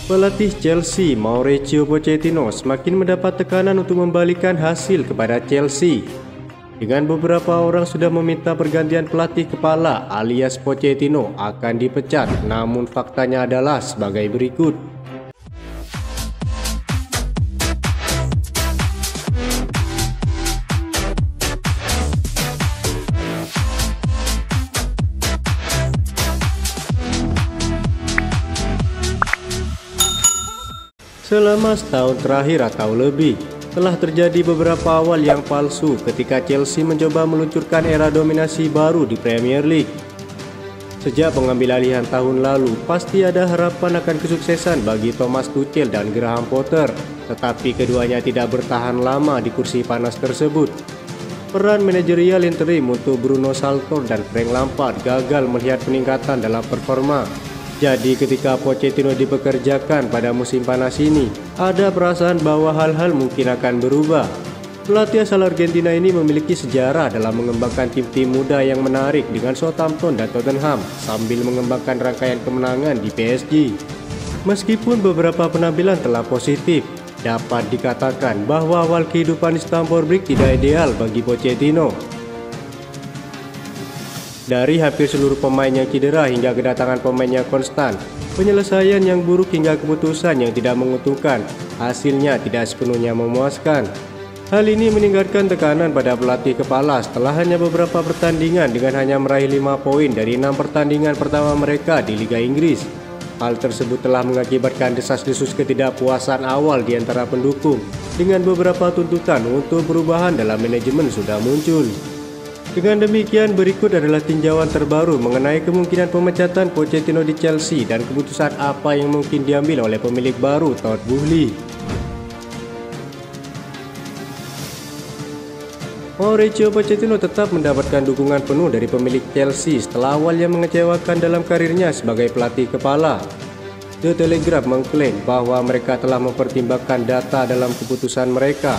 Pelatih Chelsea Mauricio Pochettino semakin mendapat tekanan untuk membalikan hasil kepada Chelsea. Dengan beberapa orang sudah meminta pergantian pelatih kepala alias Pochettino akan dipecat, namun faktanya adalah sebagai berikut. Selama setahun terakhir atau lebih, telah terjadi beberapa awal yang palsu ketika Chelsea mencoba meluncurkan era dominasi baru di Premier League. Sejak pengambil alihan tahun lalu, pasti ada harapan akan kesuksesan bagi Thomas Tuchel dan Graham Potter, tetapi keduanya tidak bertahan lama di kursi panas tersebut. Peran manajerial interim untuk Bruno Saltor dan Frank Lampard gagal melihat peningkatan dalam performa. Jadi ketika Pochettino dipekerjakan pada musim panas ini, ada perasaan bahwa hal-hal mungkin akan berubah. Pelatih asal Argentina ini memiliki sejarah dalam mengembangkan tim-tim muda yang menarik dengan Southampton dan Tottenham sambil mengembangkan rangkaian kemenangan di PSG. Meskipun beberapa penampilan telah positif, dapat dikatakan bahwa awal kehidupan di Stamford Bridge tidak ideal bagi Pochettino. Dari hampir seluruh pemain yang cedera hingga kedatangan pemain yang konstan, penyelesaian yang buruk hingga keputusan yang tidak menguntungkan, hasilnya tidak sepenuhnya memuaskan. Hal ini meningkatkan tekanan pada pelatih kepala setelah hanya beberapa pertandingan dengan hanya meraih 5 poin dari 6 pertandingan pertama mereka di Liga Inggris. Hal tersebut telah mengakibatkan desas-desus ketidakpuasan awal di antara pendukung, dengan beberapa tuntutan untuk perubahan dalam manajemen sudah muncul. Dengan demikian, berikut adalah tinjauan terbaru mengenai kemungkinan pemecatan Pochettino di Chelsea dan keputusan apa yang mungkin diambil oleh pemilik baru Todd Boehly. Mauricio Pochettino tetap mendapatkan dukungan penuh dari pemilik Chelsea setelah awalnya mengecewakan dalam karirnya sebagai pelatih kepala. The Telegraph mengklaim bahwa mereka telah mempertimbangkan data dalam keputusan mereka,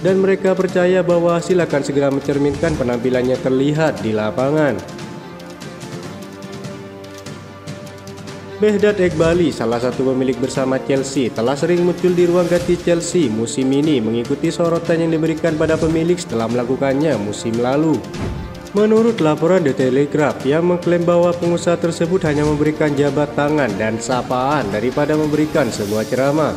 dan mereka percaya bahwa hasil akan segera mencerminkan penampilannya terlihat di lapangan. Behdat Eghbali, salah satu pemilik bersama Chelsea, telah sering muncul di ruang ganti Chelsea musim ini mengikuti sorotan yang diberikan pada pemilik setelah melakukannya musim lalu. Menurut laporan The Telegraph yang mengklaim bahwa pengusaha tersebut hanya memberikan jabat tangan dan sapaan daripada memberikan sebuah ceramah.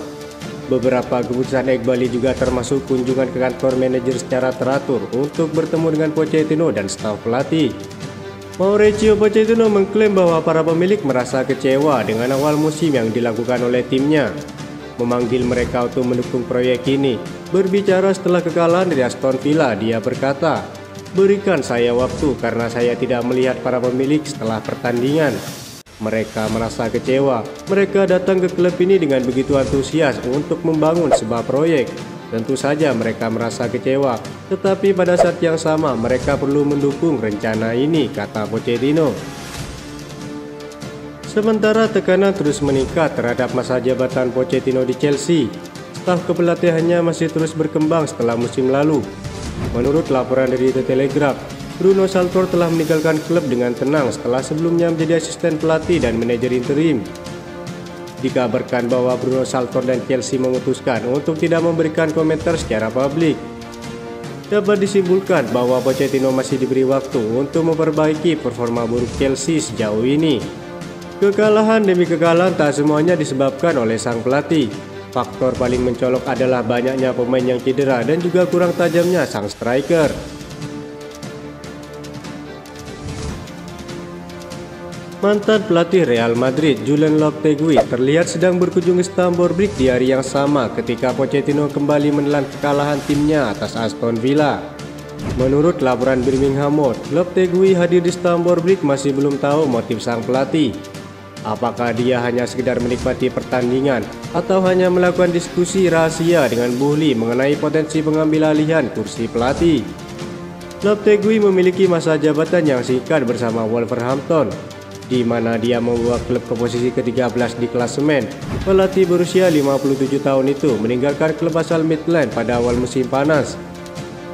Beberapa keputusan Eghbali juga termasuk kunjungan ke kantor manajer secara teratur untuk bertemu dengan Pochettino dan staf pelatih. Mauricio Pochettino mengklaim bahwa para pemilik merasa kecewa dengan awal musim yang dilakukan oleh timnya. Memanggil mereka untuk mendukung proyek ini. Berbicara setelah kekalahan dari Aston Villa, dia berkata, "Berikan saya waktu karena saya tidak melihat para pemilik setelah pertandingan. Mereka merasa kecewa. Mereka datang ke klub ini dengan begitu antusias untuk membangun sebuah proyek. Tentu saja mereka merasa kecewa, tetapi pada saat yang sama mereka perlu mendukung rencana ini," kata Pochettino. Sementara tekanan terus meningkat terhadap masa jabatan Pochettino di Chelsea, staf kepelatihannya masih terus berkembang setelah musim lalu. Menurut laporan dari The Telegraph, Bruno Saltor telah meninggalkan klub dengan tenang setelah sebelumnya menjadi asisten pelatih dan manajer interim. Dikabarkan bahwa Bruno Saltor dan Chelsea memutuskan untuk tidak memberikan komentar secara publik. Dapat disimpulkan bahwa Pochettino masih diberi waktu untuk memperbaiki performa buruk Chelsea sejauh ini. Kekalahan demi kekalahan tak semuanya disebabkan oleh sang pelatih. Faktor paling mencolok adalah banyaknya pemain yang cedera dan juga kurang tajamnya sang striker. Mantan pelatih Real Madrid Julen Lopetegui terlihat sedang berkunjung ke Stamford Bridge di hari yang sama ketika Pochettino kembali menelan kekalahan timnya atas Aston Villa. Menurut laporan Birmingham Mail, Lopetegui hadir di Stamford Bridge masih belum tahu motif sang pelatih. Apakah dia hanya sekedar menikmati pertandingan atau hanya melakukan diskusi rahasia dengan Boehly mengenai potensi pengambil alihan kursi pelatih? Lopetegui memiliki masa jabatan yang singkat bersama Wolverhampton, di mana dia membawa klub ke posisi ke-13 di klasemen. Pelatih berusia 57 tahun itu meninggalkan klub asal Midland pada awal musim panas.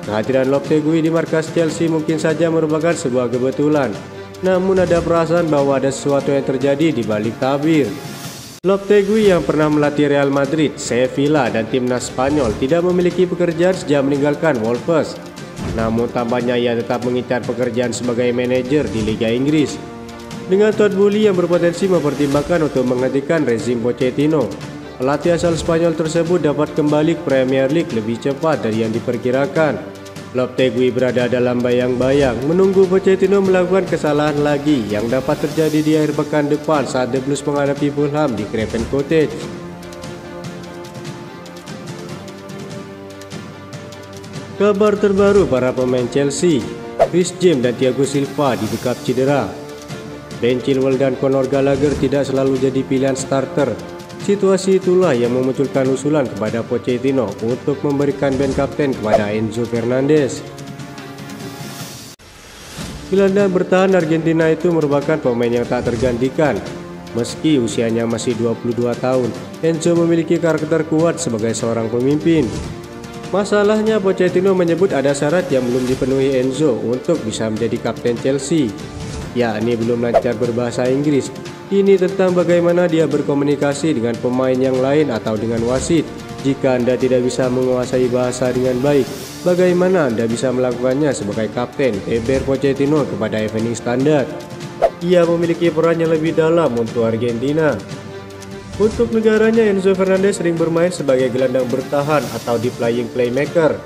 Kehadiran Lopetegui di markas Chelsea mungkin saja merupakan sebuah kebetulan, namun ada perasaan bahwa ada sesuatu yang terjadi di balik tabir. Lopetegui yang pernah melatih Real Madrid, Sevilla, dan timnas Spanyol tidak memiliki pekerjaan sejak meninggalkan Wolves. Namun tampaknya ia tetap mengincar pekerjaan sebagai manajer di Liga Inggris. Dengan Todd Boehly yang berpotensi mempertimbangkan untuk menghentikan rezim Pochettino, pelatih asal Spanyol tersebut dapat kembali ke Premier League lebih cepat dari yang diperkirakan. Lopetegui berada dalam bayang-bayang menunggu Pochettino melakukan kesalahan lagi yang dapat terjadi di akhir pekan depan saat The Blues menghadapi Fulham di Craven Cottage. Kabar terbaru para pemain Chelsea, Reece James dan Thiago Silva dibekap cedera. Ben Chilwell dan Conor Gallagher tidak selalu jadi pilihan starter. Situasi itulah yang memunculkan usulan kepada Pochettino untuk memberikan band kapten kepada Enzo Fernandez. Gelandang bertahan Argentina itu merupakan pemain yang tak tergantikan. Meski usianya masih 22 tahun, Enzo memiliki karakter kuat sebagai seorang pemimpin. Masalahnya Pochettino menyebut ada syarat yang belum dipenuhi Enzo untuk bisa menjadi kapten Chelsea, yakni belum lancar berbahasa Inggris. Ini tentang bagaimana dia berkomunikasi dengan pemain yang lain atau dengan wasit. Jika Anda tidak bisa menguasai bahasa dengan baik, bagaimana Anda bisa melakukannya sebagai kapten? Eber Pochettino kepada Evening Standard. Ia memiliki peran yang lebih dalam untuk Argentina. Untuk negaranya, Enzo Fernandez sering bermain sebagai gelandang bertahan atau deep lying playmaker.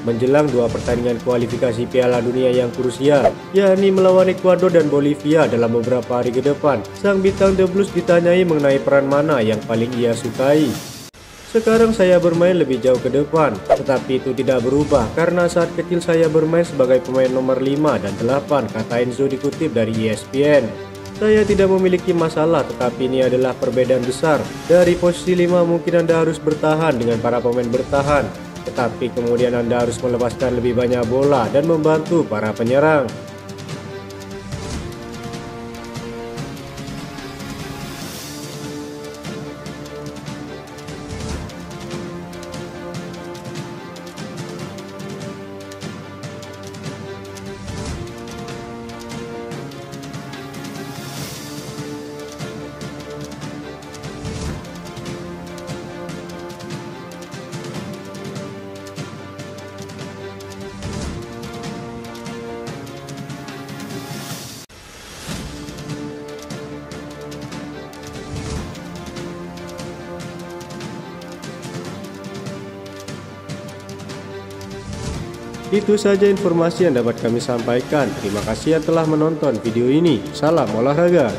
Menjelang dua pertandingan kualifikasi Piala Dunia yang krusial, yakni melawan Ekuador dan Bolivia dalam beberapa hari ke depan, sang bintang The Blues ditanyai mengenai peran mana yang paling ia sukai. Sekarang saya bermain lebih jauh ke depan, tetapi itu tidak berubah karena saat kecil saya bermain sebagai pemain nomor 5 dan 8, kata Enzo dikutip dari ESPN. Saya tidak memiliki masalah, tetapi ini adalah perbedaan besar. Dari posisi 5 mungkin Anda harus bertahan dengan para pemain bertahan, tetapi kemudian Anda harus melepaskan lebih banyak bola dan membantu para penyerang. Itu saja informasi yang dapat kami sampaikan. Terima kasih yang telah menonton video ini. Salam olahraga.